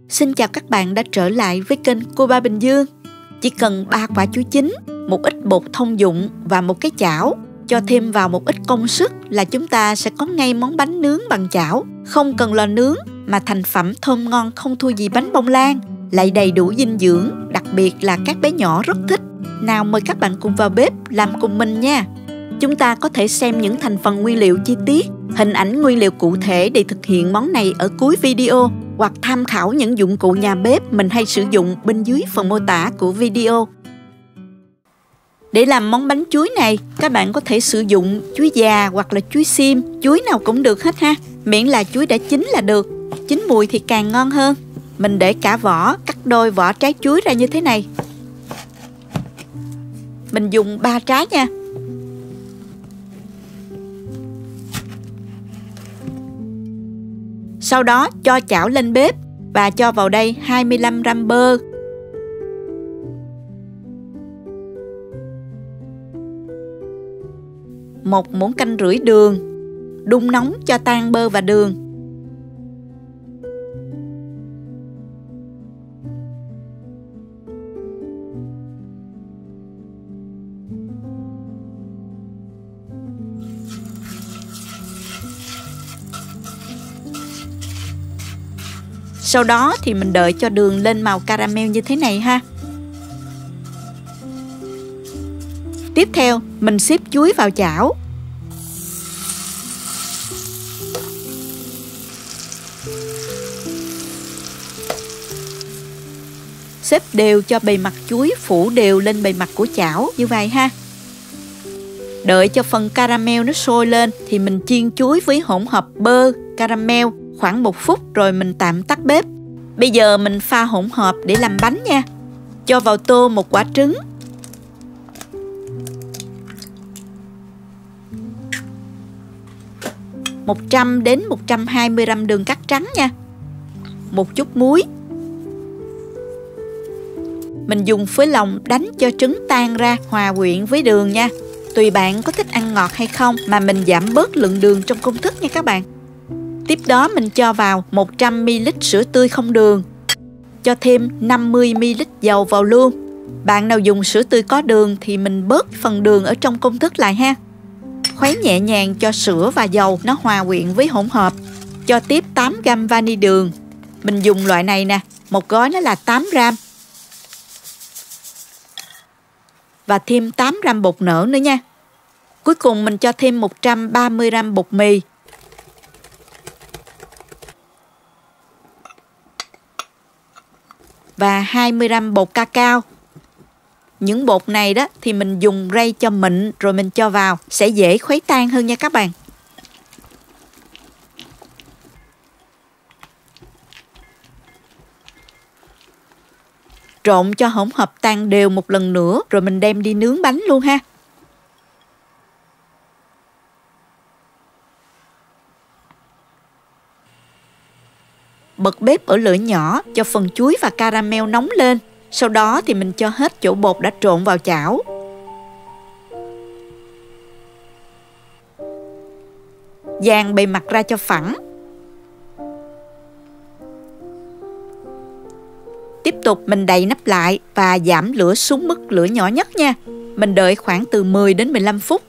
Xin chào các bạn đã trở lại với kênh Cô Ba Bình Dương. Chỉ cần 3 quả chuối chín, một ít bột thông dụng và một cái chảo, cho thêm vào một ít công sức là chúng ta sẽ có ngay món bánh nướng bằng chảo. Không cần lò nướng mà thành phẩm thơm ngon không thua gì bánh bông lan, lại đầy đủ dinh dưỡng, đặc biệt là các bé nhỏ rất thích. Nào mời các bạn cùng vào bếp làm cùng mình nha. Chúng ta có thể xem những thành phần nguyên liệu chi tiết, hình ảnh nguyên liệu cụ thể để thực hiện món này ở cuối video, hoặc tham khảo những dụng cụ nhà bếp mình hay sử dụng bên dưới phần mô tả của video. Để làm món bánh chuối này, các bạn có thể sử dụng chuối già hoặc là chuối xiêm, chuối nào cũng được hết ha, miễn là chuối đã chín là được, chín mùi thì càng ngon hơn. Mình để cả vỏ, cắt đôi vỏ trái chuối ra như thế này. Mình dùng 3 trái nha. Sau đó cho chảo lên bếp và cho vào đây 25 g bơ, 1 muỗng canh rưỡi đường, đun nóng cho tan bơ và đường. Sau đó thì mình đợi cho đường lên màu caramel như thế này ha. Tiếp theo, mình xếp chuối vào chảo. Xếp đều cho bề mặt chuối phủ đều lên bề mặt của chảo như vậy ha. Đợi cho phần caramel nó sôi lên thì mình chiên chuối với hỗn hợp bơ, caramel khoảng 1 phút rồi mình tạm tắt bếp. Bây giờ mình pha hỗn hợp để làm bánh nha. Cho vào tô 1 quả trứng, (100 đến 120 g đường cắt trắng nha, một chút muối. Mình dùng phới lòng đánh cho trứng tan ra hòa quyện với đường nha. Tùy bạn có thích ăn ngọt hay không mà mình giảm bớt lượng đường trong công thức nha các bạn. Tiếp đó mình cho vào 100 ml sữa tươi không đường. Cho thêm 50 ml dầu vào luôn. Bạn nào dùng sữa tươi có đường thì mình bớt phần đường ở trong công thức lại ha. Khuấy nhẹ nhàng cho sữa và dầu nó hòa quyện với hỗn hợp. Cho tiếp 8 g vani đường. Mình dùng loại này nè, một gói nó là 8 g. Và thêm 8 g bột nở nữa nha. Cuối cùng mình cho thêm 130 g bột mì. Và 20 g bột cacao. Những bột này đó thì mình dùng rây cho mịn rồi mình cho vào, sẽ dễ khuấy tan hơn nha các bạn. Trộn cho hỗn hợp tan đều một lần nữa rồi mình đem đi nướng bánh luôn ha. Bật bếp ở lửa nhỏ cho phần chuối và caramel nóng lên. Sau đó thì mình cho hết chỗ bột đã trộn vào chảo. Dàn bề mặt ra cho phẳng. Tiếp tục mình đậy nắp lại và giảm lửa xuống mức lửa nhỏ nhất nha. Mình đợi khoảng từ 10 đến 15 phút.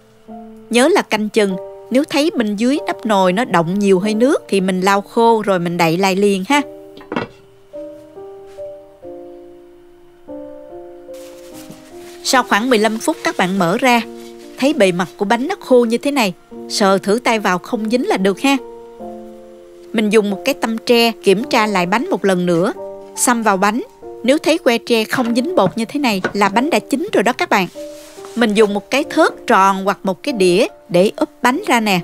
Nhớ là canh chừng, nếu thấy bên dưới nắp nồi nó đọng nhiều hơi nước thì mình lau khô rồi mình đậy lại liền ha. Sau khoảng 15 phút các bạn mở ra, thấy bề mặt của bánh nó khô như thế này, sờ thử tay vào không dính là được ha. Mình dùng một cái tăm tre kiểm tra lại bánh một lần nữa, xăm vào bánh. Nếu thấy que tre không dính bột như thế này là bánh đã chín rồi đó các bạn. Mình dùng một cái thớt tròn hoặc một cái đĩa để úp bánh ra nè.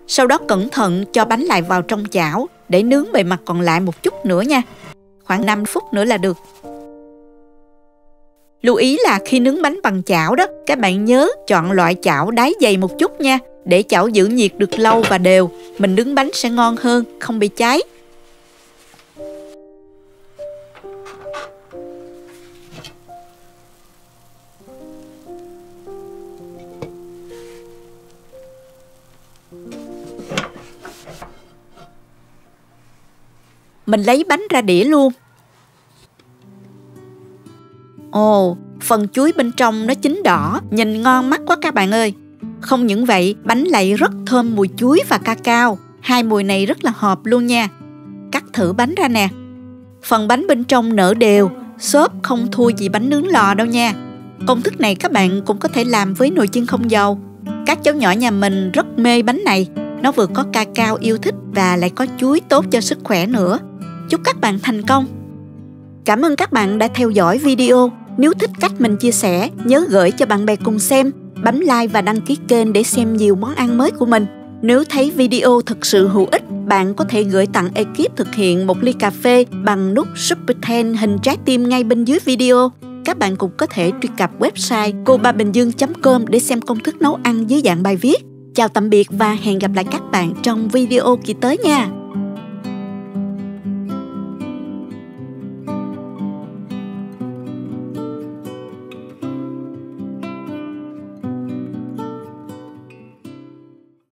Sau đó cẩn thận cho bánh lại vào trong chảo để nướng bề mặt còn lại một chút nữa nha. Khoảng 5 phút nữa là được. Lưu ý là khi nướng bánh bằng chảo đó, các bạn nhớ chọn loại chảo đáy dày một chút nha, để chảo giữ nhiệt được lâu và đều. Mình nướng bánh sẽ ngon hơn, không bị cháy. mình lấy bánh ra đĩa luôn. Ồ, phần chuối bên trong nó chín đỏ, nhìn ngon mắt quá các bạn ơi. Không những vậy, bánh lại rất thơm mùi chuối và cacao. Hai mùi này rất là hợp luôn nha. Cắt thử bánh ra nè. Phần bánh bên trong nở đều, xốp không thua gì bánh nướng lò đâu nha. Công thức này các bạn cũng có thể làm với nồi chiên không dầu. Các cháu nhỏ nhà mình rất mê bánh này. Nó vừa có cacao yêu thích và lại có chuối tốt cho sức khỏe nữa. Chúc các bạn thành công. Cảm ơn các bạn đã theo dõi video. Nếu thích cách mình chia sẻ, nhớ gửi cho bạn bè cùng xem, bấm like và đăng ký kênh để xem nhiều món ăn mới của mình. Nếu thấy video thực sự hữu ích, bạn có thể gửi tặng ekip thực hiện một ly cà phê bằng nút Super Thanks hình trái tim ngay bên dưới video. Các bạn cũng có thể truy cập website cobabinhdương.com để xem công thức nấu ăn dưới dạng bài viết. Chào tạm biệt và hẹn gặp lại các bạn trong video kỳ tới nha.